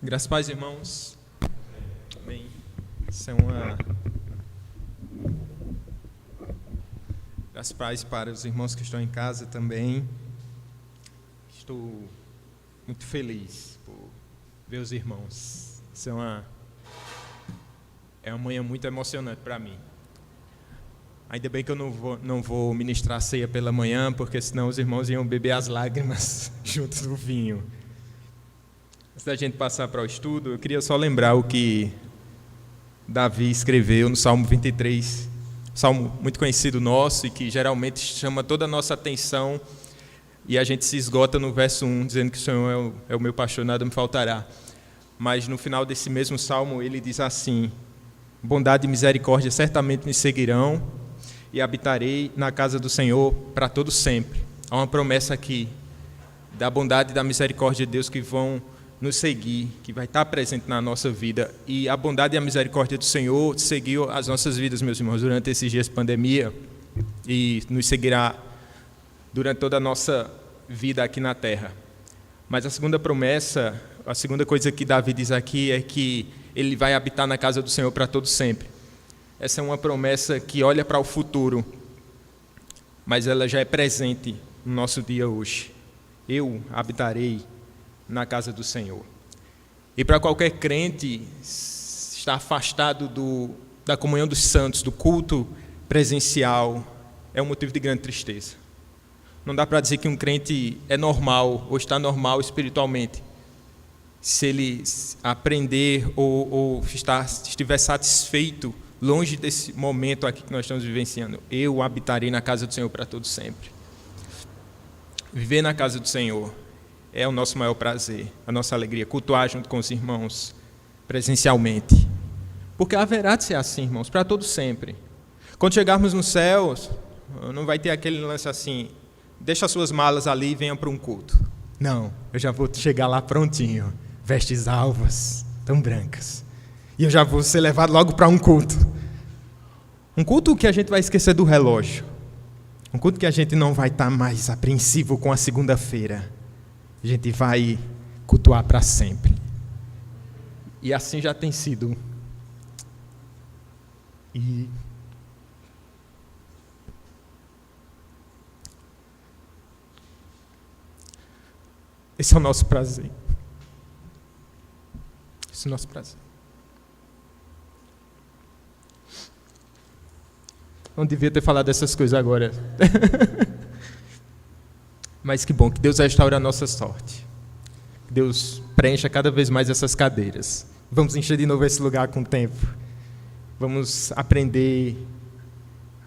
Graças a Deus, irmãos. Amém. Isso é Graças a Deus para os irmãos que estão em casa também. Estou muito feliz por ver os irmãos. Isso é uma manhã muito emocionante para mim. Ainda bem que eu não vou ministrar a ceia pela manhã, porque senão os irmãos iam beber as lágrimas junto do vinho. Antes da gente passar para o estudo, eu queria só lembrar o que Davi escreveu no Salmo 23, salmo muito conhecido nosso e que geralmente chama toda a nossa atenção, e a gente se esgota no verso 1, dizendo que o Senhor é o meu pastor, nada me faltará. Mas no final desse mesmo salmo ele diz assim: bondade e misericórdia certamente me seguirão, e habitarei na casa do Senhor para todo sempre. Há uma promessa aqui da bondade e da misericórdia de Deus que vão nos seguir, que vai estar presente na nossa vida. E a bondade e a misericórdia do Senhor seguiu as nossas vidas, meus irmãos, durante esses dias de pandemia, e nos seguirá durante toda a nossa vida aqui na terra. Mas a segunda promessa, a segunda coisa que Davi diz aqui é que ele vai habitar na casa do Senhor para todo sempre. Essa é uma promessa que olha para o futuro, mas ela já é presente no nosso dia hoje. Eu habitarei na casa do Senhor. E para qualquer crente, estar afastado da comunhão dos santos, do culto presencial, é um motivo de grande tristeza. Não dá para dizer que um crente é normal ou está normal espiritualmente se ele aprender ou estiver satisfeito longe desse momento aqui que nós estamos vivenciando. Eu habitarei na casa do Senhor para todo sempre. Viver na casa do Senhor é o nosso maior prazer, a nossa alegria, cultuar junto com os irmãos, presencialmente. Porque haverá de ser assim, irmãos, para todo sempre. Quando chegarmos nos céus, não vai ter aquele lance assim: deixa as suas malas ali e venha para um culto. Não, eu já vou chegar lá prontinho, vestes alvas, tão brancas. E eu já vou ser levado logo para um culto. Um culto que a gente vai esquecer do relógio. Um culto que a gente não vai estar mais apreensivo com a segunda-feira. A gente vai cultuar para sempre. E assim já tem sido. E esse é o nosso prazer. Esse é o nosso prazer. Não devia ter falado essas coisas agora. Mas que bom, que Deus restaure a nossa sorte. Que Deus preencha cada vez mais essas cadeiras. Vamos encher de novo esse lugar com o tempo. Vamos aprender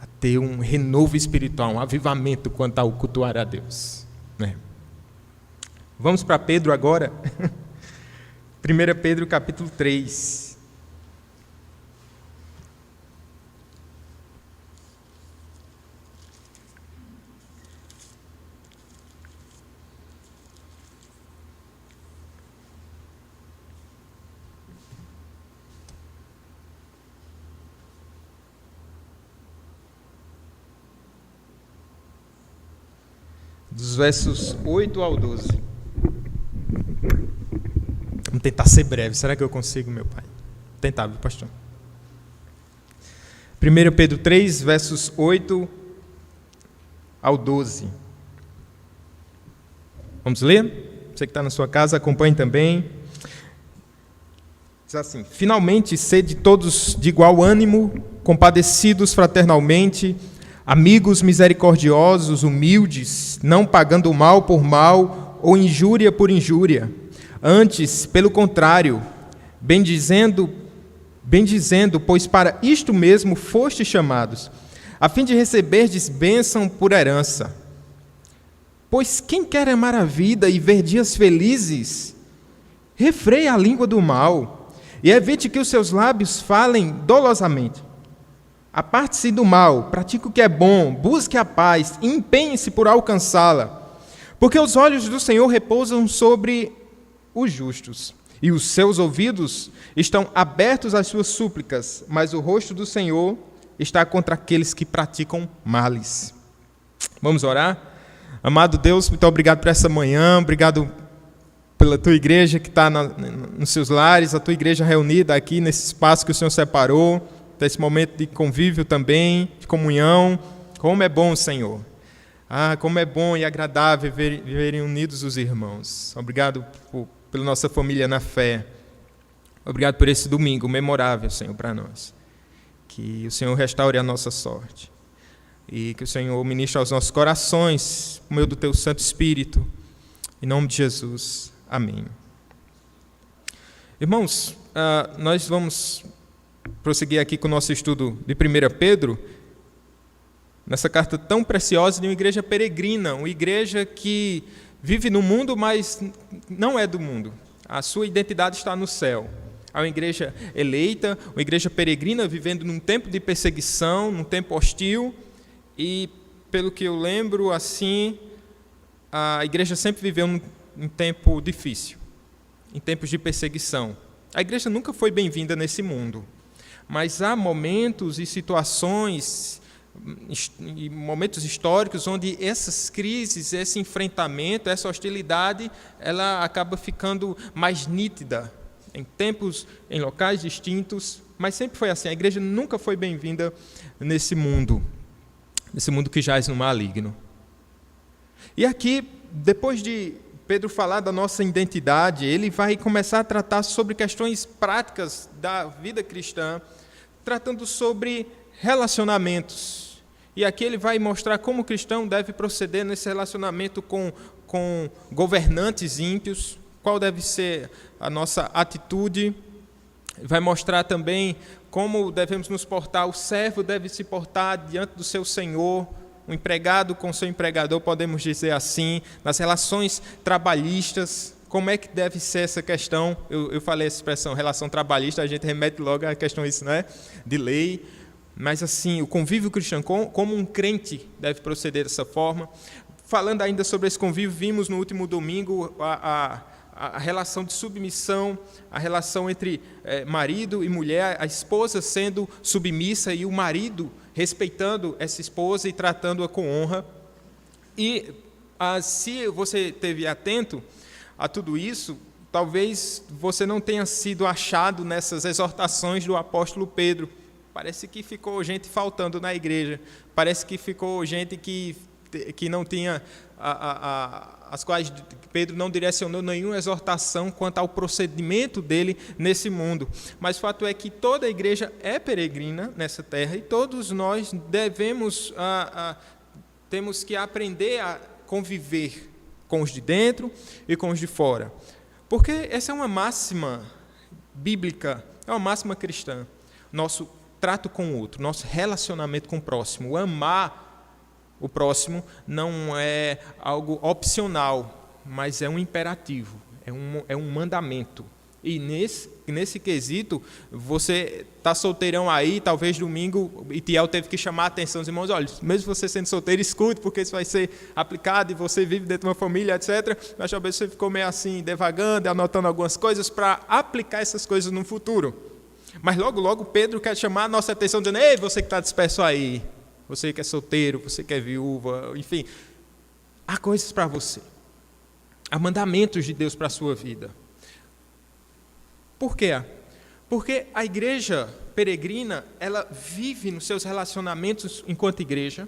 a ter um renovo espiritual, um avivamento quanto ao cultuar a Deus. Vamos para Pedro agora. 1 Pedro capítulo 3. Dos versos 8 ao 12. Vamos tentar ser breve. Será que eu consigo, meu pai? Vou tentar, viu, pastor? 1 Pedro 3, versos 8 ao 12. Vamos ler? Você que está na sua casa, acompanhe também. Diz assim: finalmente, sede todos de igual ânimo, compadecidos fraternalmente, amigos misericordiosos, humildes, não pagando mal por mal ou injúria por injúria. Antes, pelo contrário, bendizendo, pois para isto mesmo fostes chamados, a fim de receberdes bênção por herança. Pois quem quer amar a vida e ver dias felizes, refreie a língua do mal, e evite que os seus lábios falem dolosamente. Aparte-se do mal, pratique o que é bom, busque a paz e empenhe-se por alcançá-la. Porque os olhos do Senhor repousam sobre os justos, e os seus ouvidos estão abertos às suas súplicas, mas o rosto do Senhor está contra aqueles que praticam males. Vamos orar? Amado Deus, muito obrigado por essa manhã, obrigado pela tua igreja que está nos seus lares, a tua igreja reunida aqui nesse espaço que o Senhor separou, desse momento de convívio também, de comunhão. Como é bom, Senhor. Como é bom e agradável viverem unidos os irmãos. Obrigado pela nossa família na fé. Obrigado por esse domingo memorável, Senhor, para nós. Que o Senhor restaure a nossa sorte. E que o Senhor ministre aos nossos corações, por meio do Teu Santo Espírito. Em nome de Jesus. Amém. Irmãos, nós vamos prosseguir aqui com o nosso estudo de 1 Pedro, nessa carta tão preciosa de uma igreja peregrina, uma igreja que vive no mundo, mas não é do mundo. A sua identidade está no céu. É uma igreja eleita, uma igreja peregrina, vivendo num tempo de perseguição, num tempo hostil, e, pelo que eu lembro, assim, a igreja sempre viveu em tempo difícil, em tempos de perseguição. A igreja nunca foi bem-vinda nesse mundo, mas há momentos e situações, e momentos históricos onde essas crises, esse enfrentamento, essa hostilidade, ela acaba ficando mais nítida, em tempos, em locais distintos, mas sempre foi assim. A igreja nunca foi bem-vinda nesse mundo que jaz no maligno. E aqui, depois de Pedro falar da nossa identidade, ele vai começar a tratar sobre questões práticas da vida cristã, tratando sobre relacionamentos. E aqui ele vai mostrar como o cristão deve proceder nesse relacionamento com governantes ímpios, qual deve ser a nossa atitude. Vai mostrar também como devemos nos portar. O servo deve se portar diante do seu senhor, o empregado com seu empregador, podemos dizer assim, nas relações trabalhistas, como é que deve ser essa questão. Eu falei essa expressão, relação trabalhista, a gente remete logo a questões, né, de lei, mas assim, o convívio cristão, como um crente deve proceder dessa forma. Falando ainda sobre esse convívio, vimos no último domingo a relação de submissão, a relação entre marido e mulher, a esposa sendo submissa e o marido respeitando essa esposa e tratando-a com honra. E se você esteve atento a tudo isso, talvez você não tenha sido achado nessas exortações do apóstolo Pedro. Parece que ficou gente faltando na igreja, parece que ficou gente que não tinha, as quais Pedro não direcionou nenhuma exortação quanto ao procedimento dele nesse mundo. Mas o fato é que toda a igreja é peregrina nessa terra e todos nós temos que aprender a conviver com os de dentro e com os de fora. Porque essa é uma máxima bíblica, é uma máxima cristã. Nosso trato com o outro, nosso relacionamento com o próximo, o amar o próximo não é algo opcional, mas é um imperativo, é um mandamento. E nesse quesito, você está solteirão aí, talvez domingo, e Tiel teve que chamar a atenção dos irmãos, olha, mesmo você sendo solteiro, escute, porque isso vai ser aplicado, e você vive dentro de uma família, etc. Mas talvez você ficou meio assim, devagando, anotando algumas coisas para aplicar essas coisas no futuro. Mas logo, logo, Pedro quer chamar a nossa atenção, dizendo, ei, você que está disperso aí, você que é solteiro, você que é viúva, enfim, há coisas para você. Há mandamentos de Deus para a sua vida. Por quê? Porque a igreja peregrina, ela vive nos seus relacionamentos enquanto igreja.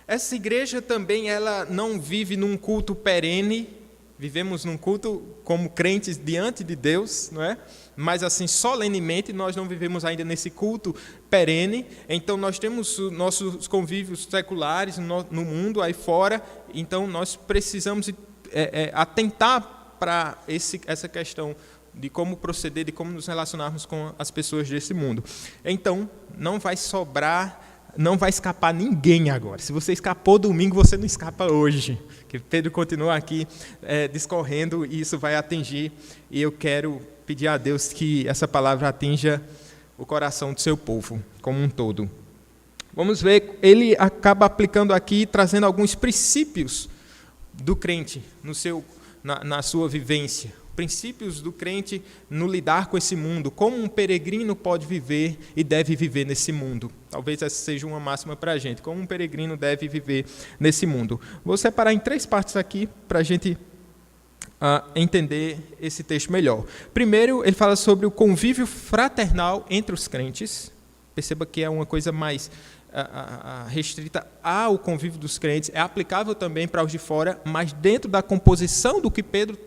Essa igreja também, ela não vive num culto perene. Vivemos num culto como crentes diante de Deus, não é? Mas assim, solenemente, nós não vivemos ainda nesse culto perene. Então, nós temos nossos convívios seculares no mundo, aí fora. Então, nós precisamos atentar para essa questão de como proceder, de como nos relacionarmos com as pessoas desse mundo. Então, não vai sobrar, não vai escapar ninguém agora. Se você escapou domingo, você não escapa hoje. Que Pedro continua aqui discorrendo e isso vai atingir. E eu quero pedir a Deus que essa palavra atinja o coração do seu povo como um todo. Vamos ver, ele acaba aplicando aqui, trazendo alguns princípios do crente na sua vivência. Princípios do crente no lidar com esse mundo, como um peregrino pode viver e deve viver nesse mundo. Talvez essa seja uma máxima para a gente, como um peregrino deve viver nesse mundo. Vou separar em 3 partes aqui para a gente entender esse texto melhor. Primeiro, ele fala sobre o convívio fraternal entre os crentes. Perceba que é uma coisa mais restrita ao convívio dos crentes, é aplicável também para os de fora, mas dentro da composição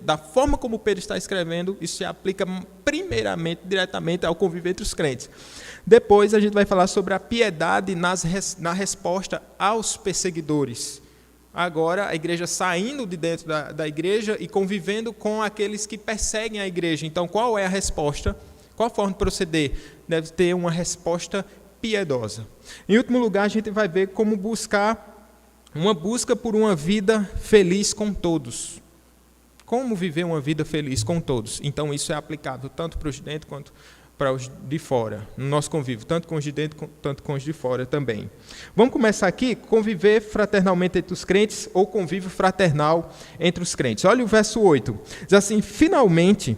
da forma como Pedro está escrevendo, isso se aplica primeiramente, diretamente ao convívio entre os crentes. Depois a gente vai falar sobre a piedade na resposta aos perseguidores. Agora a igreja saindo de dentro da igreja e convivendo com aqueles que perseguem a igreja. Então qual é a resposta? Qual a forma de proceder? Deve ter uma resposta piedosa. Em último lugar, a gente vai ver como uma busca por uma vida feliz com todos. Como viver uma vida feliz com todos. Então, isso é aplicável tanto para os de dentro quanto para os de fora, no nosso convívio, tanto com os de dentro quanto com os de fora também. Vamos começar aqui, conviver fraternalmente entre os crentes, ou convívio fraternal entre os crentes. Olha o verso 8, diz assim: finalmente,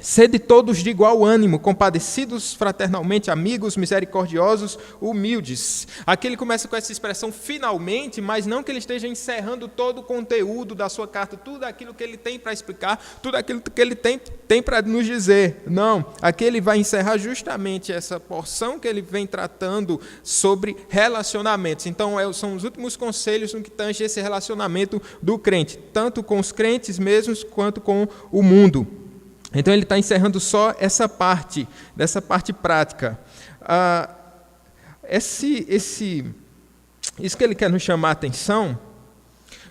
sede todos de igual ânimo, compadecidos fraternalmente, amigos, misericordiosos, humildes. Aqui ele começa com essa expressão finalmente, mas não que ele esteja encerrando todo o conteúdo da sua carta, tudo aquilo que ele tem para explicar, tudo aquilo que ele tem para nos dizer. Não, aqui ele vai encerrar justamente essa porção que ele vem tratando sobre relacionamentos. Então, são os últimos conselhos no que tange esse relacionamento do crente, tanto com os crentes mesmos, quanto com o mundo. Então, ele está encerrando só essa parte, dessa parte prática. Isso que ele quer nos chamar a atenção,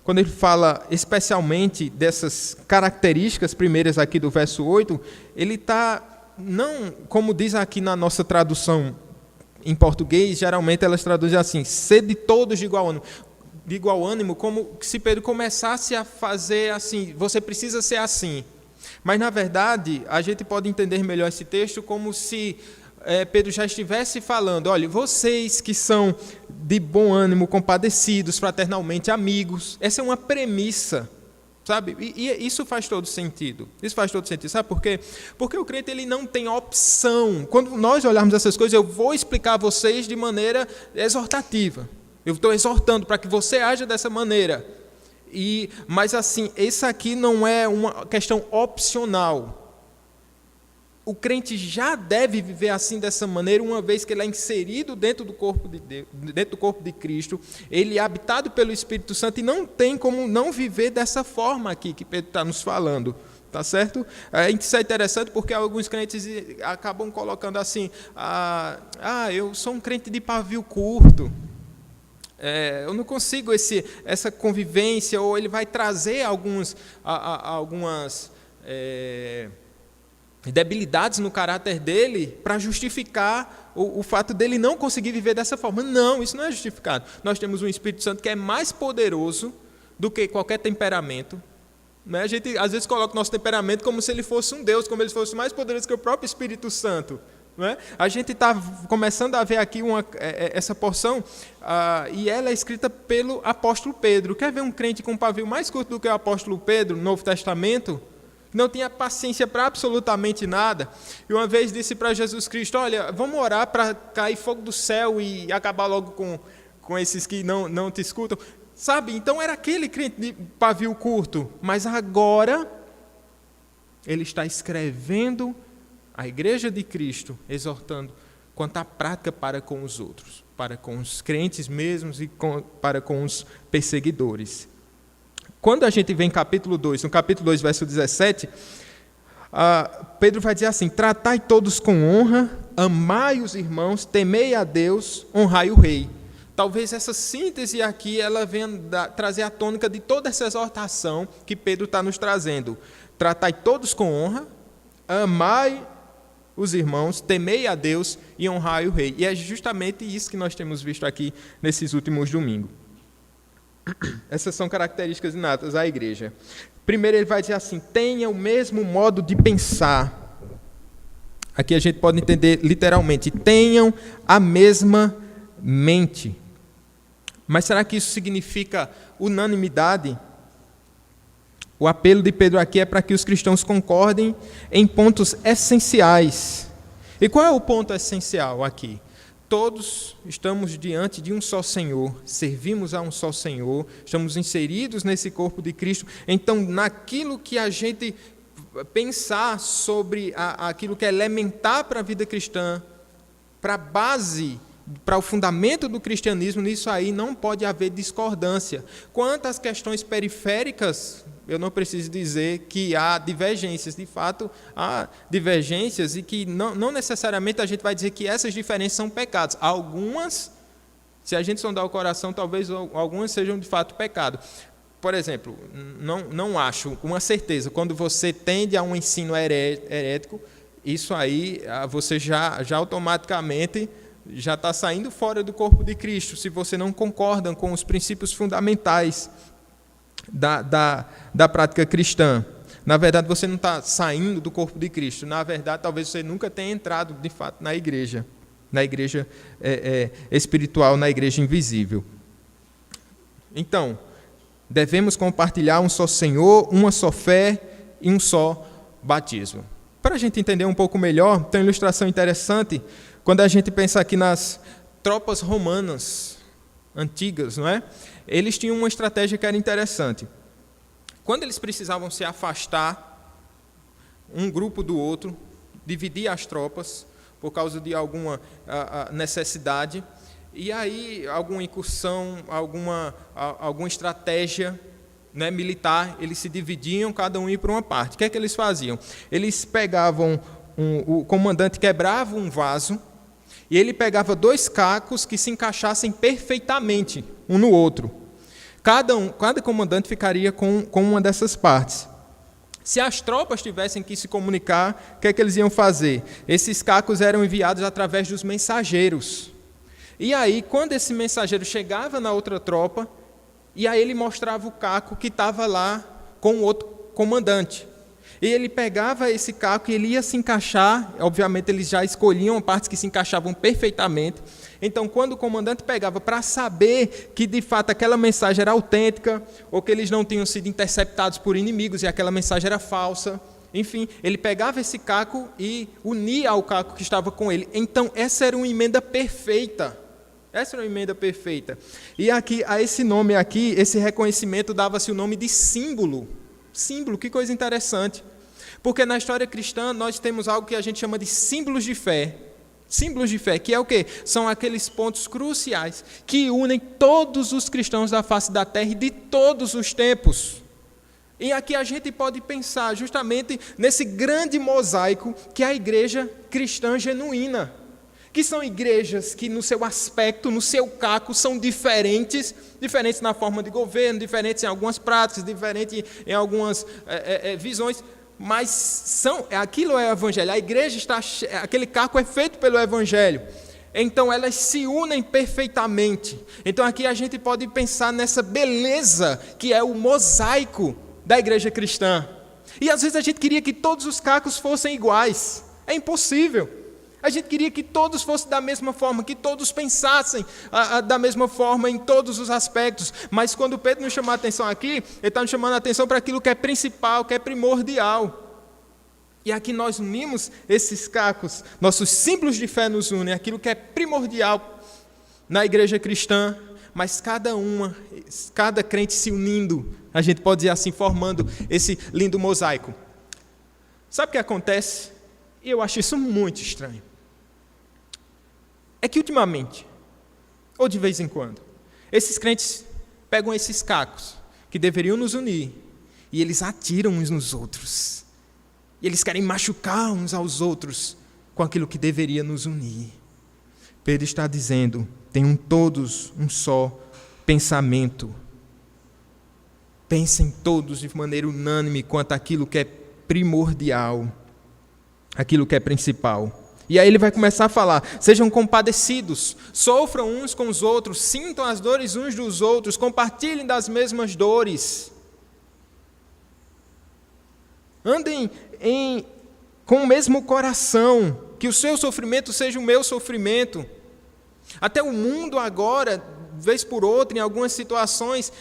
quando ele fala especialmente dessas características primeiras aqui do verso 8, ele está, não, como diz aqui na nossa tradução em português, geralmente elas traduzem assim: sede todos de igual ânimo, como se Pedro começasse a fazer assim, você precisa ser assim. Mas, na verdade, a gente pode entender melhor esse texto como se Pedro já estivesse falando: olha, vocês que são de bom ânimo, compadecidos, fraternalmente amigos, essa é uma premissa, sabe? E isso faz todo sentido. Isso faz todo sentido. Sabe por quê? Porque o crente ele não tem opção. Quando nós olharmos essas coisas, eu vou explicar a vocês de maneira exortativa. Eu estou exortando para que você haja dessa maneira. Mas assim, isso aqui não é uma questão opcional. O crente já deve viver assim, dessa maneira, uma vez que ele é inserido dentro do corpo de Deus, dentro do corpo de Cristo, ele é habitado pelo Espírito Santo e não tem como não viver dessa forma aqui que Pedro está nos falando. Tá certo? Isso é interessante porque alguns crentes acabam colocando assim: eu sou um crente de pavio curto. Eu não consigo essa convivência, ou ele vai trazer algumas debilidades no caráter dele para justificar o fato dele não conseguir viver dessa forma. Não, isso não é justificado. Nós temos um Espírito Santo que é mais poderoso do que qualquer temperamento. A gente às vezes coloca o nosso temperamento como se ele fosse um Deus, como ele fosse mais poderoso que o próprio Espírito Santo. Não é? A gente está começando a ver aqui essa porção, e ela é escrita pelo apóstolo Pedro. Quer ver um crente com um pavio mais curto do que o apóstolo Pedro, no Novo Testamento? Não tinha paciência para absolutamente nada. E uma vez disse para Jesus Cristo: olha, vamos orar para cair fogo do céu e acabar logo com esses que não te escutam. Sabe, então era aquele crente de pavio curto, mas agora ele está escrevendo a igreja de Cristo, exortando quanto à prática para com os outros, para com os crentes mesmos e para com os perseguidores. Quando a gente vê em capítulo 2, no capítulo 2, verso 17, Pedro vai dizer assim: tratai todos com honra, amai os irmãos, temei a Deus, honrai o rei. Talvez essa síntese aqui ela venha trazer a tônica de toda essa exortação que Pedro está nos trazendo. Tratai todos com honra, amai os irmãos, temei a Deus e honrai o rei. E é justamente isso que nós temos visto aqui nesses últimos domingos. Essas são características inatas à igreja. Primeiro ele vai dizer assim: tenha o mesmo modo de pensar. Aqui a gente pode entender literalmente: tenham a mesma mente. Mas será que isso significa unanimidade? O apelo de Pedro aqui é para que os cristãos concordem em pontos essenciais. E qual é o ponto essencial aqui? todos estamos diante de um só Senhor, servimos a um só Senhor, estamos inseridos nesse corpo de Cristo. Então, naquilo que a gente pensar sobre aquilo que é elementar para a vida cristã, para a base, para o fundamento do cristianismo, nisso aí não pode haver discordância. Quanto às questões periféricas, eu não preciso dizer que há divergências. De fato, há divergências e que não necessariamente a gente vai dizer que essas diferenças são pecados. Algumas, se a gente sondar o coração, talvez algumas sejam de fato pecado. Por exemplo, não acho uma certeza, quando você tende a um ensino herético, isso aí você já automaticamente já está saindo fora do corpo de Cristo, se você não concorda com os princípios fundamentais da prática cristã. Na verdade, você não está saindo do corpo de Cristo. Na verdade, talvez você nunca tenha entrado, de fato, na igreja espiritual, na igreja invisível. Então, devemos compartilhar um só Senhor, uma só fé e um só batismo. Para a gente entender um pouco melhor, tem uma ilustração interessante, quando a gente pensa aqui nas tropas romanas antigas, não é? Eles tinham uma estratégia que era interessante. Quando eles precisavam se afastar um grupo do outro, dividir as tropas por causa de alguma necessidade, e aí alguma incursão, alguma estratégia, né, militar, eles se dividiam, cada um ia para uma parte. O que é que eles faziam? Eles pegavam, o comandante quebrava um vaso, e ele pegava 2 cacos que se encaixassem perfeitamente um no outro. Cada comandante ficaria com uma dessas partes. Se as tropas tivessem que se comunicar, o que é que eles iam fazer? Esses cacos eram enviados através dos mensageiros. E aí, quando esse mensageiro chegava na outra tropa, e aí ele mostrava o caco que estava lá com o outro comandante. E ele pegava esse caco e ele ia se encaixar, obviamente eles já escolhiam partes que se encaixavam perfeitamente. Então, quando o comandante pegava para saber que de fato aquela mensagem era autêntica, ou que eles não tinham sido interceptados por inimigos e aquela mensagem era falsa, enfim, ele pegava esse caco e unia ao caco que estava com ele. Então, essa era uma emenda perfeita. Essa era uma emenda perfeita. E aqui, a esse nome aqui, esse reconhecimento dava-se o nome de símbolo. Símbolo, que coisa interessante. Porque na história cristã nós temos algo que a gente chama de símbolos de fé. Símbolos de fé, que é o quê? São aqueles pontos cruciais que unem todos os cristãos da face da terra e de todos os tempos. E aqui a gente pode pensar justamente nesse grande mosaico que é a igreja cristã genuína. Que são igrejas que no seu aspecto, no seu caco, são diferentes na forma de governo, diferentes em algumas práticas, diferentes em algumas visões, mas aquilo é o evangelho. A igreja aquele caco é feito pelo evangelho. Então elas se unem perfeitamente. Então aqui a gente pode pensar nessa beleza que é o mosaico da igreja cristã. E às vezes a gente queria que todos os cacos fossem iguais. É impossível. A gente queria que todos fossem da mesma forma, que todos pensassem da mesma forma em todos os aspectos. Mas quando Pedro nos chamou a atenção aqui, ele está nos chamando a atenção para aquilo que é principal, que é primordial. E aqui nós unimos esses cacos, nossos símbolos de fé nos unem, aquilo que é primordial na igreja cristã, mas cada crente se unindo, a gente pode dizer assim, formando esse lindo mosaico. Sabe o que acontece? E eu acho isso muito estranho. É que ultimamente, ou de vez em quando, esses crentes pegam esses cacos que deveriam nos unir e eles atiram uns nos outros. E eles querem machucar uns aos outros com aquilo que deveria nos unir. Pedro está dizendo, tenham todos um só pensamento. Pensem todos de maneira unânime quanto àquilo que é primordial, aquilo que é principal. E aí ele vai começar a falar, sejam compadecidos, sofram uns com os outros, sintam as dores uns dos outros, compartilhem das mesmas dores. Andem com o mesmo coração, que o seu sofrimento seja o meu sofrimento. Até o mundo agora, vez por outra, em algumas situações,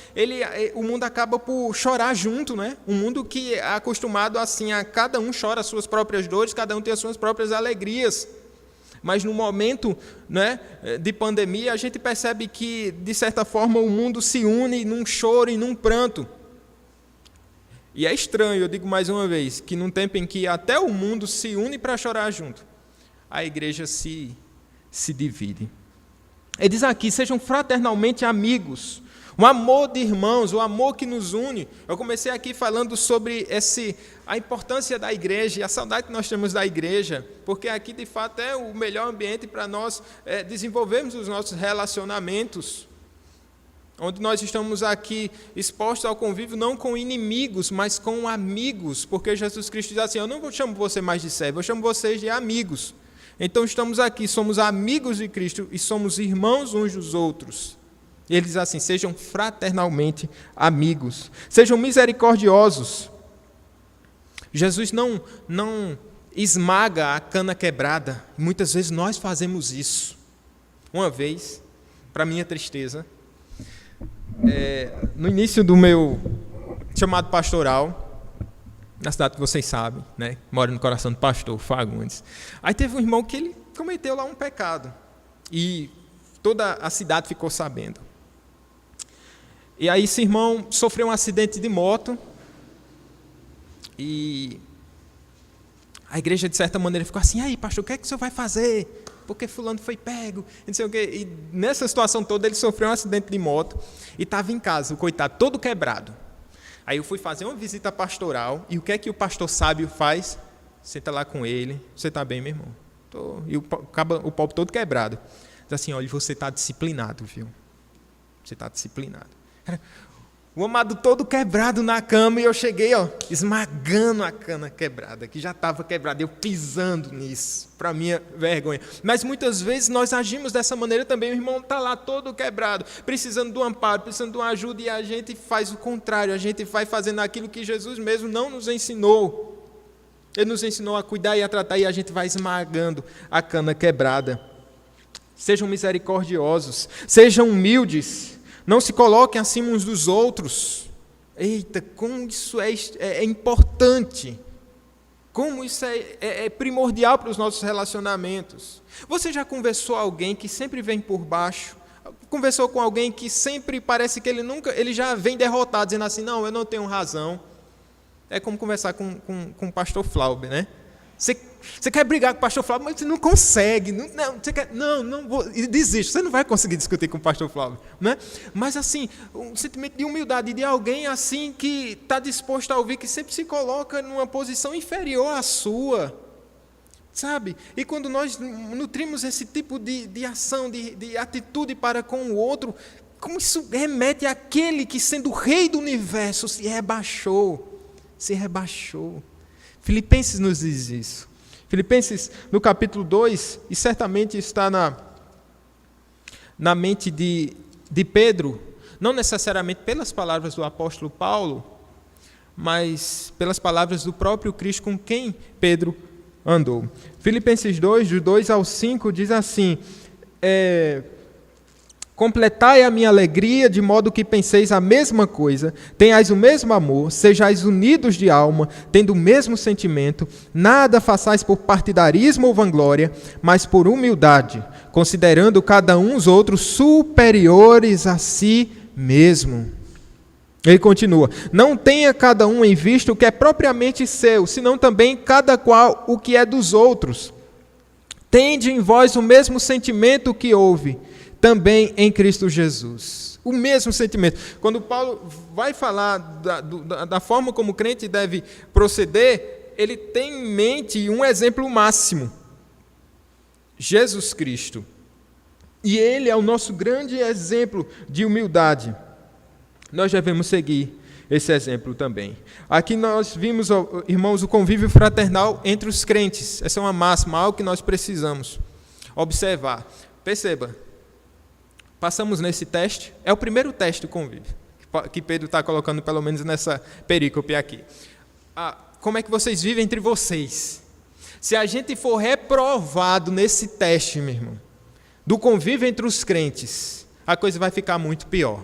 o mundo acaba por chorar junto, né? Um mundo que é acostumado assim, a cada um chora as suas próprias dores, cada um tem as suas próprias alegrias. Mas no momento, né, de pandemia, a gente percebe que, de certa forma, o mundo se une num choro e num pranto. E é estranho, eu digo mais uma vez, que num tempo em que até o mundo se une para chorar junto, a igreja se divide. Ele diz aqui, sejam fraternalmente amigos, um amor de irmãos, o amor que nos une. Eu comecei aqui falando sobre a importância da igreja e a saudade que nós temos da igreja, porque aqui, de fato, é o melhor ambiente para nós desenvolvermos os nossos relacionamentos, onde nós estamos aqui expostos ao convívio não com inimigos, mas com amigos, porque Jesus Cristo diz assim, eu não chamo você mais de servo, eu chamo vocês de amigos. Então estamos aqui, somos amigos de Cristo e somos irmãos uns dos outros. E ele diz assim, sejam fraternalmente amigos, sejam misericordiosos. Jesus não esmaga a cana quebrada, muitas vezes nós fazemos isso. Uma vez, para minha tristeza, no início do meu chamado pastoral, na cidade que vocês sabem, né? Mora no coração do pastor Fagundes. Aí teve um irmão que ele cometeu lá um pecado. E toda a cidade ficou sabendo. E aí esse irmão sofreu um acidente de moto. E a igreja, de certa maneira, ficou assim, aí, pastor, o que é que o senhor vai fazer? Porque fulano foi pego, não sei o quê. E nessa situação toda, ele sofreu um acidente de moto e estava em casa, o coitado, todo quebrado. Aí eu fui fazer uma visita pastoral, e o que é que o pastor sábio faz? Senta lá com ele, você está bem, meu irmão? E o pobre todo quebrado. Diz assim, olha, você está disciplinado, viu? Você está disciplinado. O amado todo quebrado na cama, e eu cheguei, esmagando a cana quebrada, que já estava quebrada, eu pisando nisso, para minha vergonha. Mas muitas vezes nós agimos dessa maneira também, o irmão está lá todo quebrado, precisando de um amparo, precisando de uma ajuda, e a gente faz o contrário, a gente vai fazendo aquilo que Jesus mesmo não nos ensinou. Ele nos ensinou a cuidar e a tratar, e a gente vai esmagando a cana quebrada. Sejam misericordiosos, sejam humildes, não se coloquem acima uns dos outros. Eita, como isso é importante. Como isso é primordial para os nossos relacionamentos. Você já conversou com alguém que sempre vem por baixo? Conversou com alguém que sempre parece que ele já vem derrotado, dizendo assim, não, eu não tenho razão. É como conversar com o pastor Flauber, né? Você quer brigar com o pastor Flávio, mas você não consegue. Não vou, desiste, você não vai conseguir discutir com o pastor Flávio. Né? Mas assim, um sentimento de humildade, de alguém assim que está disposto a ouvir, que sempre se coloca numa posição inferior à sua. Sabe? E quando nós nutrimos esse tipo de ação, de atitude para com o outro, como isso remete àquele que, sendo o rei do universo, se rebaixou. Filipenses nos diz isso. Filipenses, no capítulo 2, e certamente está na mente de Pedro, não necessariamente pelas palavras do apóstolo Paulo, mas pelas palavras do próprio Cristo com quem Pedro andou. Filipenses 2, do 2 ao 5, diz assim, completai a minha alegria, de modo que penseis a mesma coisa, tenhais o mesmo amor, sejais unidos de alma, tendo o mesmo sentimento, nada façais por partidarismo ou vanglória, mas por humildade, considerando cada um os outros superiores a si mesmo. Ele continua, não tenha cada um em vista o que é propriamente seu, senão também cada qual o que é dos outros. Tende em vós o mesmo sentimento que houve também em Cristo Jesus. O mesmo sentimento. Quando Paulo vai falar da forma como o crente deve proceder, ele tem em mente um exemplo máximo. Jesus Cristo. E ele é o nosso grande exemplo de humildade. Nós devemos seguir esse exemplo também. Aqui nós vimos, irmãos, o convívio fraternal entre os crentes. Essa é uma máxima, algo que nós precisamos observar. Perceba, passamos nesse teste, é o primeiro teste do convívio, que Pedro está colocando pelo menos nessa perícope aqui. Como é que vocês vivem entre vocês? Se a gente for reprovado nesse teste, meu irmão, do convívio entre os crentes, a coisa vai ficar muito pior.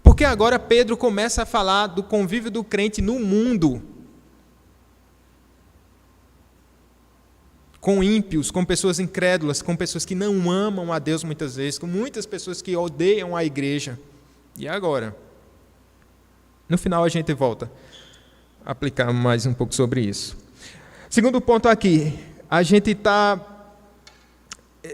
Porque agora Pedro começa a falar do convívio do crente no mundo. com ímpios, com pessoas incrédulas, com pessoas que não amam a Deus muitas vezes, com muitas pessoas que odeiam a igreja. E agora? No final a gente volta a aplicar mais um pouco sobre isso. Segundo ponto aqui,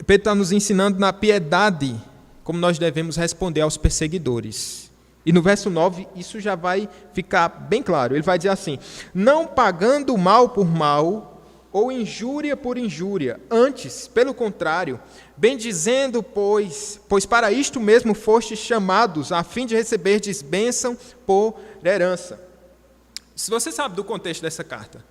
Pedro está nos ensinando na piedade como nós devemos responder aos perseguidores. E no verso 9, isso já vai ficar bem claro. Ele vai dizer assim: não pagando mal por mal, ou injúria por injúria, antes, pelo contrário, bendizendo, pois para isto mesmo fostes chamados, a fim de receberdes bênção por herança. Se você sabe do contexto dessa carta,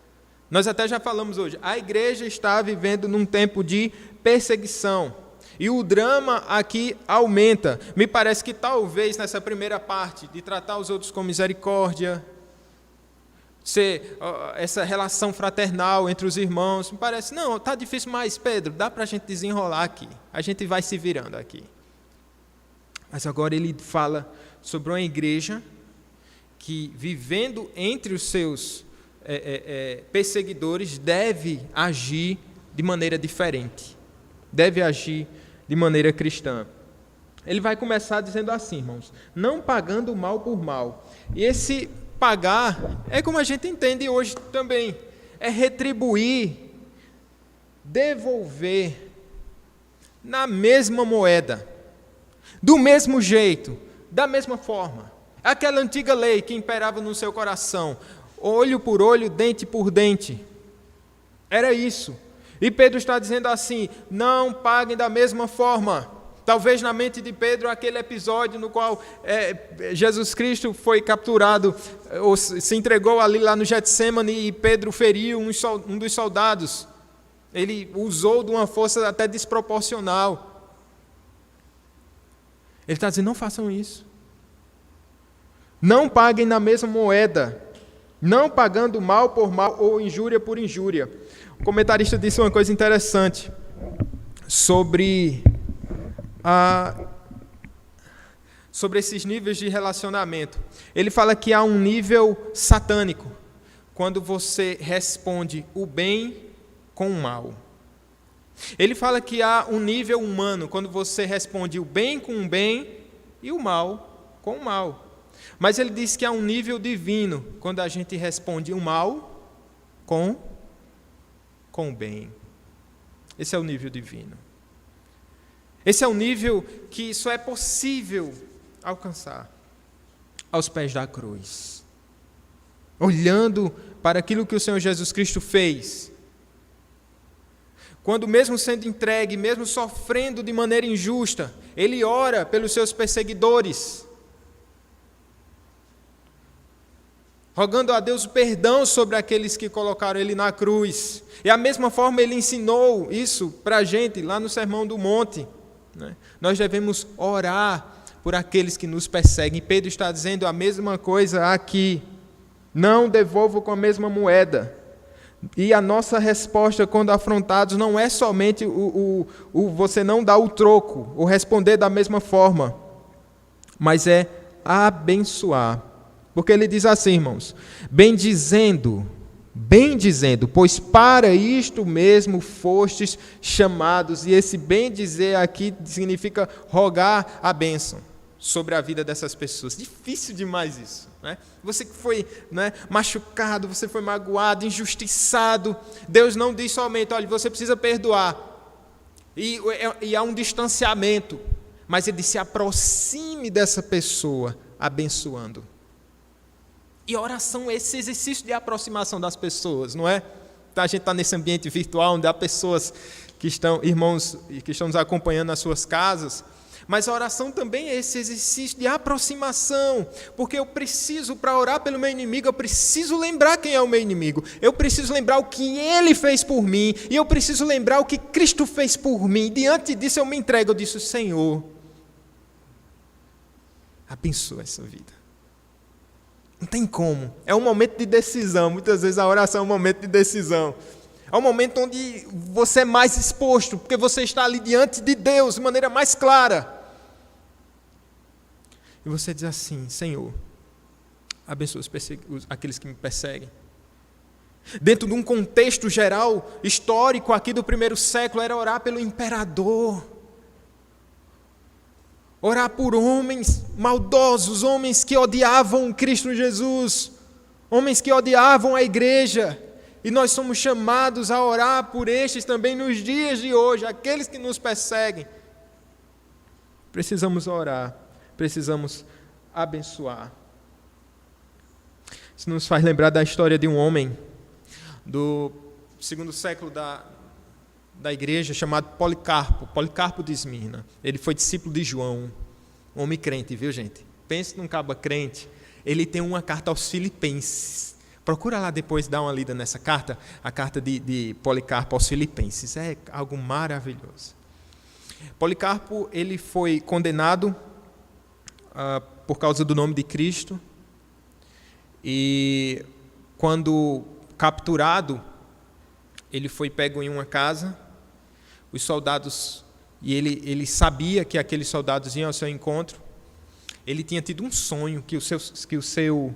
nós até já falamos hoje, a igreja está vivendo num tempo de perseguição. E o drama aqui aumenta. Me parece que talvez nessa primeira parte, de tratar os outros com misericórdia, ser essa relação fraternal entre os irmãos, me parece, não, está difícil, mas Pedro, dá para a gente desenrolar aqui. A gente vai se virando aqui. Mas agora ele fala sobre uma igreja que, vivendo entre os seus perseguidores, deve agir de maneira diferente. Deve agir de maneira cristã. Ele vai começar dizendo assim, irmãos, não pagando mal por mal. E esse pagar é como a gente entende hoje também, é retribuir, devolver na mesma moeda, do mesmo jeito, da mesma forma. Aquela antiga lei que imperava no seu coração, olho por olho, dente por dente. Era isso. E Pedro está dizendo assim, não paguem da mesma forma. Talvez na mente de Pedro aquele episódio no qual Jesus Cristo foi capturado, ou se entregou ali lá no Getsemane e Pedro feriu um dos soldados. Ele usou de uma força até desproporcional. Ele está dizendo, não façam isso. Não paguem na mesma moeda, não pagando mal por mal ou injúria por injúria. O comentarista disse uma coisa interessante sobre esses níveis de relacionamento. Ele fala que há um nível satânico, quando você responde o bem com o mal. Ele fala que há um nível humano, quando você responde o bem com o bem e o mal com o mal. Mas ele diz que há um nível divino, quando a gente responde o mal com o bem. Esse é o nível divino. Esse é o nível que só é possível alcançar aos pés da cruz. Olhando para aquilo que o Senhor Jesus Cristo fez. Quando mesmo sendo entregue, mesmo sofrendo de maneira injusta, Ele ora pelos seus perseguidores, rogando a Deus o perdão sobre aqueles que colocaram Ele na cruz. E a mesma forma Ele ensinou isso para a gente lá no Sermão do Monte. Nós devemos orar por aqueles que nos perseguem. Pedro está dizendo a mesma coisa aqui. Não devolvo com a mesma moeda. E a nossa resposta quando afrontados não é somente o você não dar o troco, ou responder da mesma forma, mas é abençoar. Porque ele diz assim, irmãos, bendizendo, pois para isto mesmo fostes chamados. E esse bendizer aqui significa rogar a bênção sobre a vida dessas pessoas. Difícil demais isso, né? Você que foi, né, machucado, você foi magoado, injustiçado. Deus não diz somente, olha, você precisa perdoar. E há um distanciamento. Mas Ele se aproxime dessa pessoa, abençoando. E oração é esse exercício de aproximação das pessoas, não é? A gente está nesse ambiente virtual, onde há pessoas que estão, irmãos, que estão nos acompanhando nas suas casas, mas a oração também é esse exercício de aproximação, porque eu preciso, para orar pelo meu inimigo, eu preciso lembrar quem é o meu inimigo, eu preciso lembrar o que ele fez por mim, e eu preciso lembrar o que Cristo fez por mim. Diante disso eu me entrego, eu disse, Senhor, abençoa essa vida. Não tem como. É um momento de decisão. Muitas vezes a oração é um momento de decisão. É um momento onde você é mais exposto, porque você está ali diante de Deus de maneira mais clara. E você diz assim, Senhor, abençoa aqueles que me perseguem. Dentro de um contexto geral, histórico aqui do primeiro século, era orar pelo imperador. Orar por homens maldosos, homens que odiavam Cristo Jesus, homens que odiavam a igreja. E nós somos chamados a orar por estes também nos dias de hoje, aqueles que nos perseguem. Precisamos orar, precisamos abençoar. Isso nos faz lembrar da história de um homem do segundo século da igreja, chamado Policarpo de Esmirna. Ele foi discípulo de João, um homem crente, viu, gente? Pense num caba crente. Ele tem uma carta aos Filipenses. Procura lá depois, dar uma lida nessa carta, a carta de Policarpo aos Filipenses. É algo maravilhoso. Policarpo, ele foi condenado por causa do nome de Cristo. E quando capturado, ele foi pego em uma casa. Os soldados, e ele sabia que aqueles soldados iam ao seu encontro. Ele tinha tido um sonho que o seu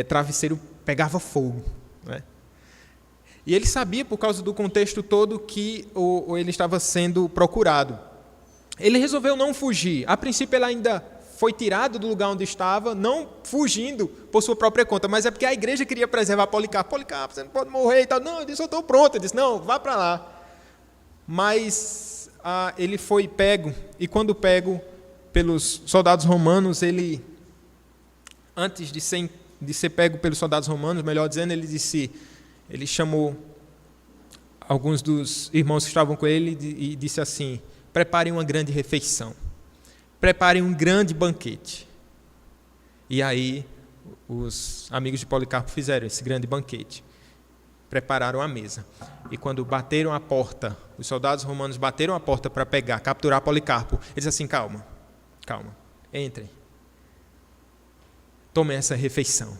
travesseiro pegava fogo, né? E ele sabia, por causa do contexto todo, que ele estava sendo procurado. Ele resolveu não fugir. A princípio, ele ainda foi tirado do lugar onde estava, não fugindo por sua própria conta, mas é porque a igreja queria preservar Policarpo. Policarpo, você não pode morrer e tal. Não, ele disse, eu estou pronto. Ele disse, não, vá para lá. Mas ele foi pego, e quando pego pelos soldados romanos, ele, antes de ser pego pelos soldados romanos, melhor dizendo, ele chamou alguns dos irmãos que estavam com ele e disse assim: preparem uma grande refeição, preparem um grande banquete. E aí os amigos de Policarpo fizeram esse grande banquete, prepararam a mesa. E quando bateram a porta, os soldados romanos bateram a porta para capturar Policarpo, eles disseram assim: calma, entrem, tomem essa refeição.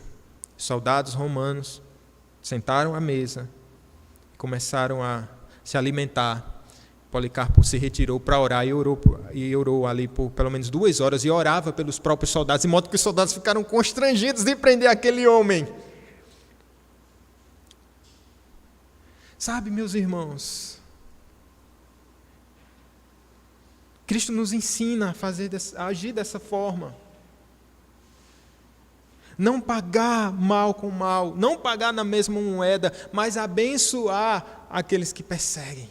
Os soldados romanos sentaram à mesa, começaram a se alimentar. Policarpo se retirou para orar e orou ali por pelo menos 2 horas, e orava pelos próprios soldados, de modo que os soldados ficaram constrangidos de prender aquele homem. Sabe, meus irmãos, Cristo nos ensina a agir dessa forma. Não pagar mal com mal, não pagar na mesma moeda, mas abençoar aqueles que perseguem.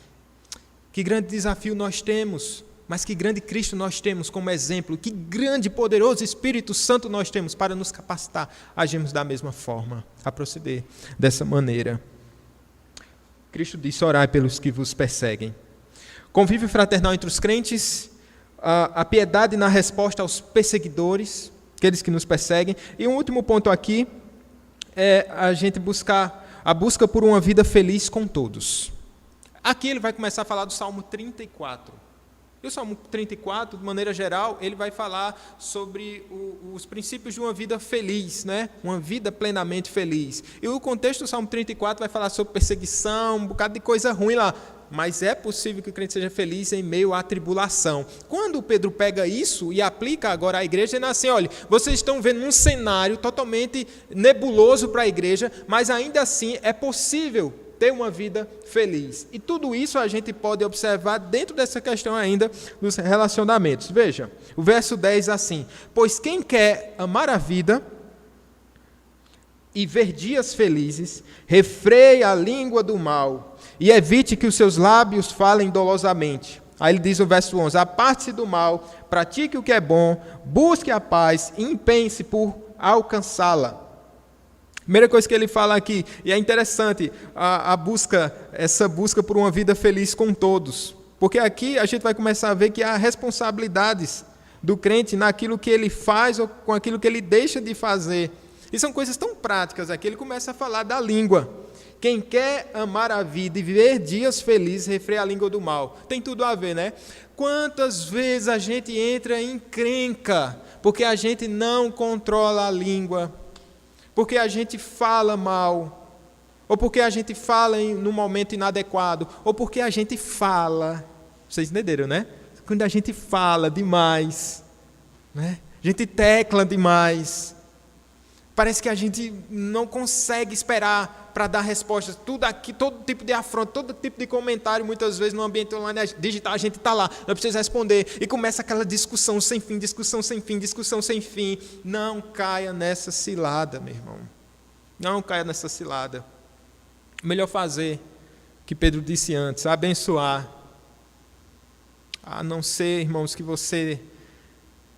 Que grande desafio nós temos, mas que grande Cristo nós temos como exemplo, que grande e poderoso Espírito Santo nós temos para nos capacitar a agirmos da mesma forma, a proceder dessa maneira. Cristo disse: orai pelos que vos perseguem. Convívio fraternal entre os crentes, a piedade na resposta aos perseguidores, aqueles que nos perseguem. E um último ponto aqui é a busca por uma vida feliz com todos. Aqui ele vai começar a falar do Salmo 34. E o Salmo 34, de maneira geral, ele vai falar sobre os princípios de uma vida feliz, né? Uma vida plenamente feliz. E o contexto do Salmo 34 vai falar sobre perseguição, um bocado de coisa ruim lá. Mas é possível que o crente seja feliz em meio à tribulação. Quando Pedro pega isso e aplica agora à igreja, ele diz assim: olha, vocês estão vendo um cenário totalmente nebuloso para a igreja, mas ainda assim é possível ter uma vida feliz. E tudo isso a gente pode observar dentro dessa questão ainda dos relacionamentos. Veja, o verso 10 assim: pois quem quer amar a vida e ver dias felizes, refreie a língua do mal e evite que os seus lábios falem dolosamente. Aí ele diz no verso 11: aparte-se do mal, pratique o que é bom, busque a paz e empenhe-se por alcançá-la. Primeira coisa que ele fala aqui, e é interessante, essa busca por uma vida feliz com todos. Porque aqui a gente vai começar a ver que há responsabilidades do crente naquilo que ele faz ou com aquilo que ele deixa de fazer. E são coisas tão práticas aqui. Ele começa a falar da língua. Quem quer amar a vida e viver dias felizes, refreia a língua do mal. Tem tudo a ver, né? Quantas vezes a gente entra em encrenca porque a gente não controla a língua, porque a gente fala mal, ou porque a gente fala num momento inadequado, ou porque a gente fala. Vocês entenderam, né? Quando a gente fala demais, né? A gente tecla demais. Parece que a gente não consegue esperar para dar respostas. Tudo aqui, todo tipo de afronta, todo tipo de comentário, muitas vezes no ambiente online digital, a gente está lá, não precisa responder. E começa aquela discussão sem fim, discussão sem fim, discussão sem fim. Não caia nessa cilada, meu irmão. Não caia nessa cilada. Melhor fazer o que Pedro disse antes, abençoar. A não ser, irmãos, que você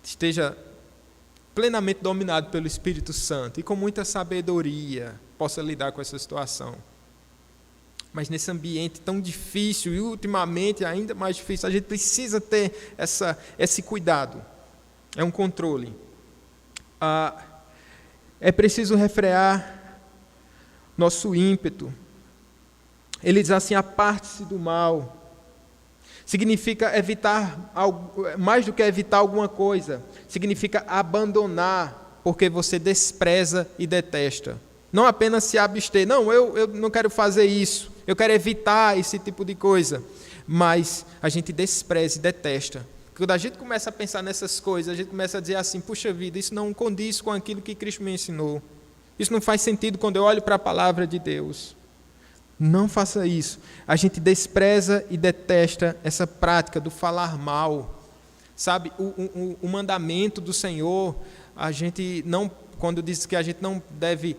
esteja plenamente dominado pelo Espírito Santo e com muita sabedoria possa lidar com essa situação. Mas nesse ambiente tão difícil e ultimamente ainda mais difícil, a gente precisa ter esse cuidado. É um controle. É preciso refrear nosso ímpeto. Ele diz assim: aparte-se do mal. Significa evitar, mais do que evitar alguma coisa, significa abandonar, porque você despreza e detesta. Não apenas se abster, não, eu não quero fazer isso, eu quero evitar esse tipo de coisa, mas a gente despreza e detesta. Quando a gente começa a pensar nessas coisas, a gente começa a dizer assim: puxa vida, isso não condiz com aquilo que Cristo me ensinou, isso não faz sentido quando eu olho para a palavra de Deus. Não faça isso. A gente despreza e detesta essa prática do falar mal. Sabe, o mandamento do Senhor, a gente não, quando diz que a gente não deve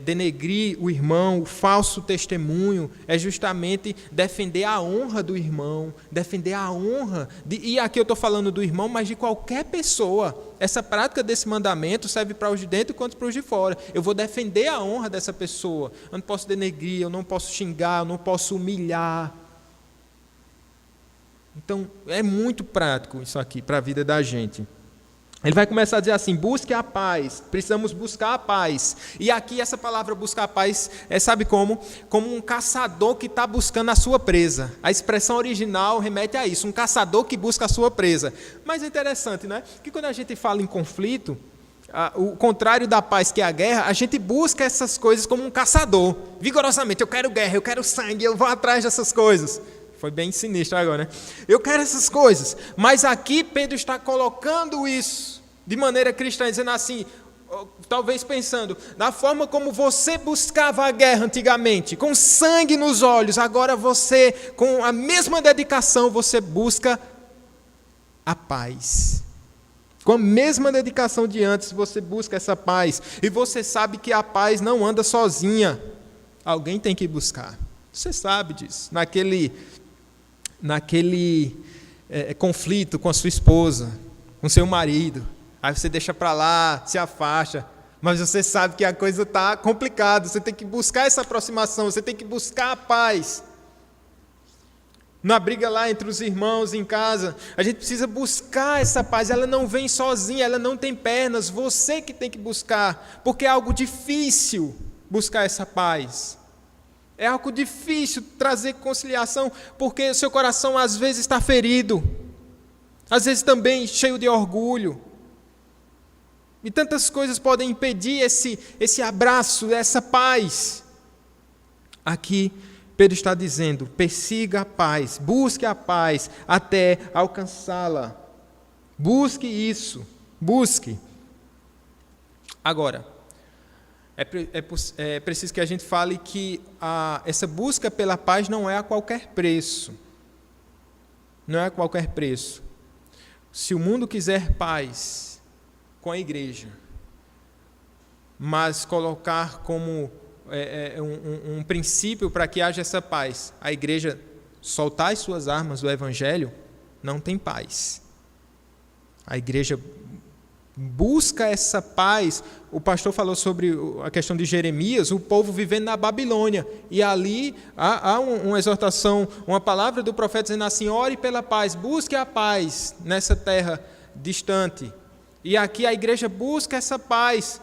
denegrir o irmão, o falso testemunho, é justamente defender a honra do irmão, defender a honra, e aqui eu estou falando do irmão, mas de qualquer pessoa. Essa prática desse mandamento serve para os de dentro quanto para os de fora. Eu vou defender a honra dessa pessoa, eu não posso denegrir, eu não posso xingar, eu não posso humilhar. Então, é muito prático isso aqui para a vida da gente. Ele vai começar a dizer assim: busque a paz, precisamos buscar a paz. E aqui essa palavra buscar a paz sabe como? Como um caçador que está buscando a sua presa. A expressão original remete a isso, um caçador que busca a sua presa. Mas é interessante, né? Que quando a gente fala em conflito, o contrário da paz, que é a guerra, a gente busca essas coisas como um caçador, vigorosamente. Eu quero guerra, eu quero sangue, eu vou atrás dessas coisas. Foi bem sinistro agora, né? Eu quero essas coisas. Mas aqui Pedro está colocando isso de maneira cristã, dizendo assim, talvez pensando, da forma como você buscava a guerra antigamente, com sangue nos olhos, agora você, com a mesma dedicação, você busca a paz. Com a mesma dedicação de antes, você busca essa paz. E você sabe que a paz não anda sozinha. Alguém tem que buscar. Você sabe disso. Naquele conflito com a sua esposa, com seu marido, aí você deixa para lá, se afasta, mas você sabe que a coisa está complicada, você tem que buscar essa aproximação, você tem que buscar a paz. Na briga lá entre os irmãos em casa, a gente precisa buscar essa paz, ela não vem sozinha, ela não tem pernas, você que tem que buscar, porque é algo difícil buscar essa paz. É algo difícil trazer conciliação, porque o seu coração às vezes está ferido, às vezes também cheio de orgulho. E tantas coisas podem impedir esse abraço, essa paz. Aqui Pedro está dizendo: persiga a paz, busque a paz até alcançá-la. Busque isso, busque. Agora, é preciso que a gente fale que essa busca pela paz não é a qualquer preço. Não é a qualquer preço. Se o mundo quiser paz com a igreja, mas colocar como um princípio para que haja essa paz, a igreja soltar as suas armas do evangelho, não tem paz. A igreja busca essa paz. O pastor falou sobre a questão de Jeremias, o povo vivendo na Babilônia, e ali há uma exortação, uma palavra do profeta dizendo assim: ore pela paz, busque a paz nessa terra distante. E aqui a igreja busca essa paz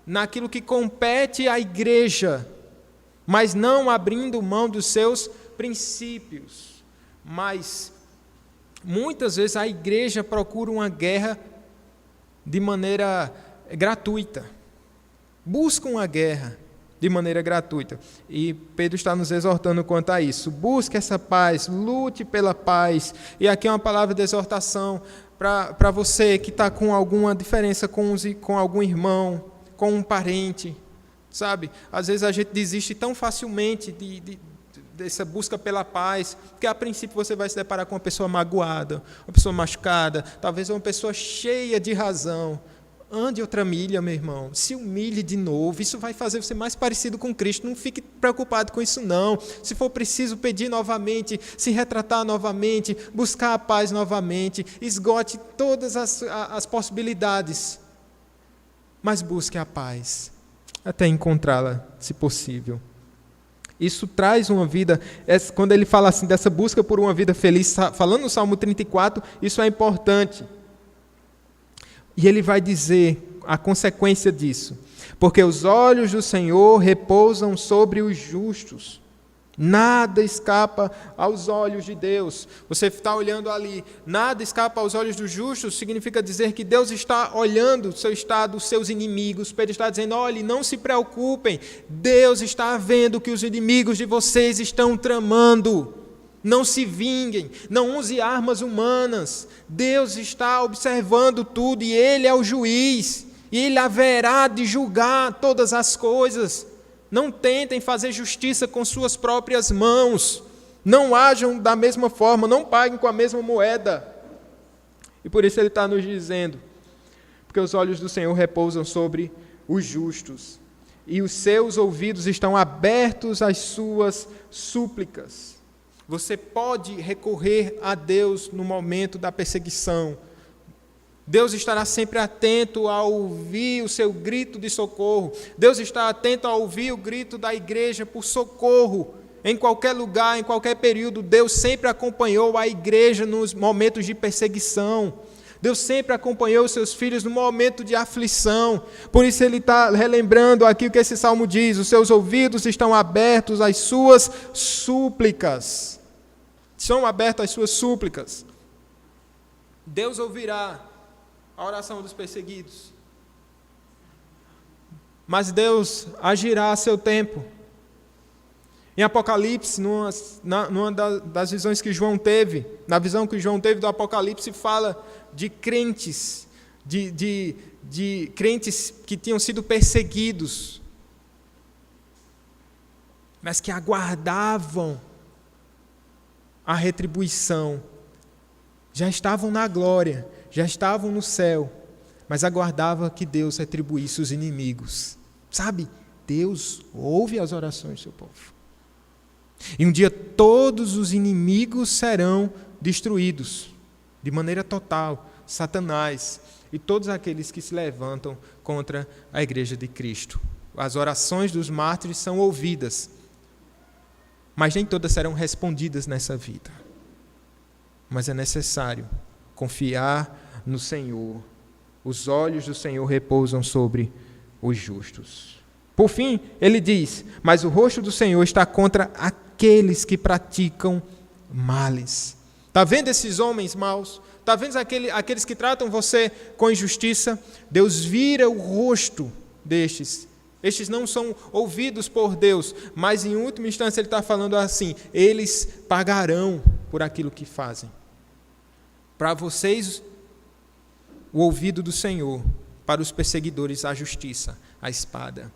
naquilo que compete à igreja, mas não abrindo mão dos seus princípios. Mas muitas vezes a igreja procura uma guerra de maneira gratuita. Busca uma guerra de maneira gratuita. E Pedro está nos exortando quanto a isso. Busque essa paz, lute pela paz. E aqui é uma palavra de exortação para você que está com alguma diferença com algum irmão, com um parente, sabe? Às vezes a gente desiste tão facilmente dessa busca pela paz, porque a princípio você vai se deparar com uma pessoa magoada, uma pessoa machucada, talvez uma pessoa cheia de razão. Ande outra milha, meu irmão, se humilhe de novo, isso vai fazer você mais parecido com Cristo, não fique preocupado com isso não. Se for preciso pedir novamente, se retratar novamente, buscar a paz novamente, esgote todas as possibilidades, mas busque a paz, até encontrá-la, se possível. Isso traz uma vida, quando ele fala assim, dessa busca por uma vida feliz, falando no Salmo 34, isso é importante. E ele vai dizer a consequência disso. Porque os olhos do Senhor repousam sobre os justos. Nada escapa aos olhos de Deus. Você está olhando ali, nada escapa aos olhos dos justos, significa dizer que Deus está olhando o seu estado, os seus inimigos. Ele está dizendo, olhe, não se preocupem, Deus está vendo o que os inimigos de vocês estão tramando. Não se vinguem, não use armas humanas. Deus está observando tudo e Ele é o juiz. E Ele haverá de julgar todas as coisas. Não tentem fazer justiça com suas próprias mãos. Não ajam da mesma forma, não paguem com a mesma moeda. E por isso Ele está nos dizendo, porque os olhos do Senhor repousam sobre os justos, e os seus ouvidos estão abertos às suas súplicas. Você pode recorrer a Deus no momento da perseguição. Deus estará sempre atento a ouvir o seu grito de socorro. Deus está atento a ouvir o grito da igreja por socorro. Em qualquer lugar, em qualquer período, Deus sempre acompanhou a igreja nos momentos de perseguição. Deus sempre acompanhou os seus filhos no momento de aflição. Por isso ele está relembrando aqui o que esse salmo diz: os seus ouvidos estão abertos às suas súplicas. São abertas as suas súplicas. Deus ouvirá a oração dos perseguidos. Mas Deus agirá a seu tempo. Em Apocalipse, numa das visões que João teve, na visão que João teve do Apocalipse, fala de crentes, de crentes que tinham sido perseguidos, mas que aguardavam a retribuição. Já estavam na glória, já estavam no céu, mas aguardavam que Deus retribuísse os inimigos. Sabe, Deus ouve as orações do seu povo. E um dia todos os inimigos serão destruídos, de maneira total, Satanás e todos aqueles que se levantam contra a igreja de Cristo. As orações dos mártires são ouvidas, mas nem todas serão respondidas nessa vida. Mas é necessário confiar no Senhor. Os olhos do Senhor repousam sobre os justos. Por fim, ele diz: mas o rosto do Senhor está contra aqueles que praticam males. Está vendo esses homens maus? Está vendo aqueles que tratam você com injustiça? Deus vira o rosto destes. Estes não são ouvidos por Deus, mas em última instância ele está falando assim: eles pagarão por aquilo que fazem. Para vocês, o ouvido do Senhor, para os perseguidores, a justiça, a espada.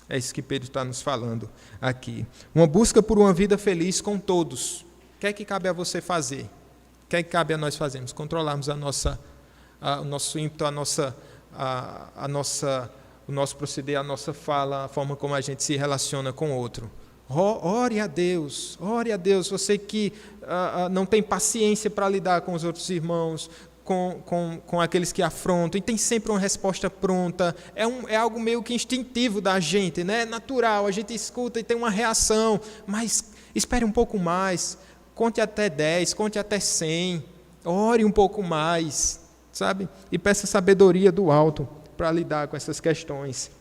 É isso que Pedro está nos falando aqui. Uma busca por uma vida feliz com todos. O que é que cabe a você fazer? O que é que cabe a nós fazermos? Controlarmos o nosso ímpeto, o nosso proceder, a nossa fala, a forma como a gente se relaciona com o outro. Ore a Deus, você que não tem paciência para lidar com os outros irmãos, com aqueles que afrontam, e tem sempre uma resposta pronta, é algo meio que instintivo da gente, né? É natural, a gente escuta e tem uma reação, mas espere um pouco mais, conte até 10, conte até 100, ore um pouco mais, sabe? E peça sabedoria do alto para lidar com essas questões.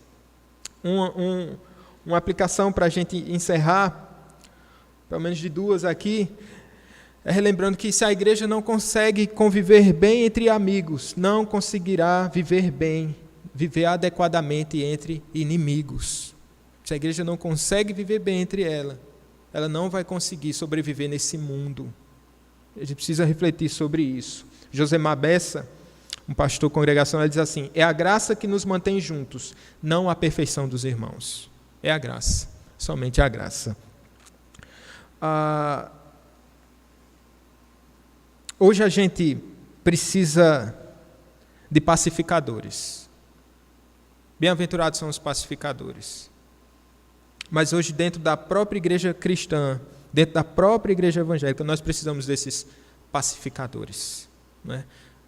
Uma aplicação para a gente encerrar, pelo menos de duas aqui, é relembrando que se a igreja não consegue conviver bem entre amigos, não conseguirá viver bem, viver adequadamente entre inimigos. Se a igreja não consegue viver bem entre ela não vai conseguir sobreviver nesse mundo. A gente precisa refletir sobre isso. Josemar Bessa um pastor congregacional, diz assim: é a graça que nos mantém juntos, não a perfeição dos irmãos. É a graça, somente a graça. Hoje a gente precisa de pacificadores. Bem-aventurados são os pacificadores. Mas hoje, dentro da própria igreja cristã, dentro da própria igreja evangélica, nós precisamos desses pacificadores, né?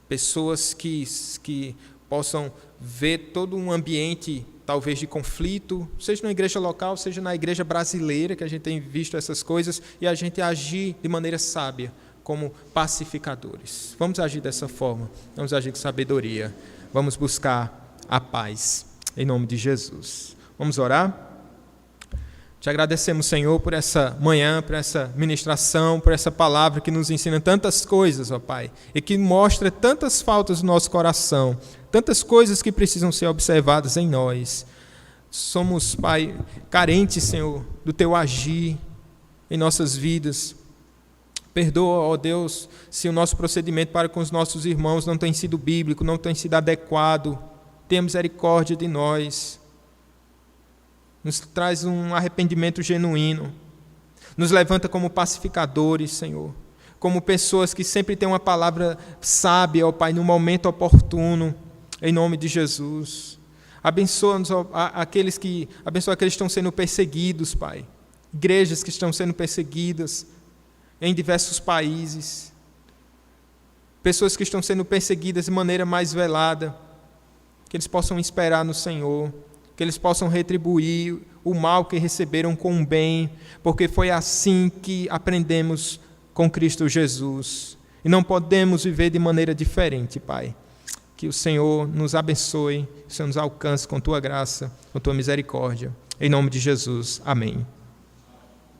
Pessoas que possam ver todo um ambiente, talvez, de conflito, seja na igreja local, seja na igreja brasileira, que a gente tem visto essas coisas, e a gente agir de maneira sábia, como pacificadores. Vamos agir dessa forma, vamos agir com sabedoria, vamos buscar a paz, em nome de Jesus. Vamos orar? Te agradecemos, Senhor, por essa manhã, por essa ministração, por essa palavra que nos ensina tantas coisas, ó Pai, e que mostra tantas faltas no nosso coração, tantas coisas que precisam ser observadas em nós. Somos, Pai, carentes, Senhor, do Teu agir em nossas vidas. Perdoa, ó Deus, se o nosso procedimento para com os nossos irmãos não tem sido bíblico, não tem sido adequado. Tenha misericórdia de nós. Nos traz um arrependimento genuíno. Nos levanta como pacificadores, Senhor. Como pessoas que sempre têm uma palavra sábia, ó Pai, no momento oportuno. Em nome de Jesus. Abençoa-nos, aqueles que estão sendo perseguidos, Pai. Igrejas que estão sendo perseguidas em diversos países. Pessoas que estão sendo perseguidas de maneira mais velada. Que eles possam esperar no Senhor. Que eles possam retribuir o mal que receberam com o bem, porque foi assim que aprendemos com Cristo Jesus. E não podemos viver de maneira diferente, Pai. Que o Senhor nos abençoe, que o Senhor nos alcance com Tua graça, com Tua misericórdia. Em nome de Jesus. Amém.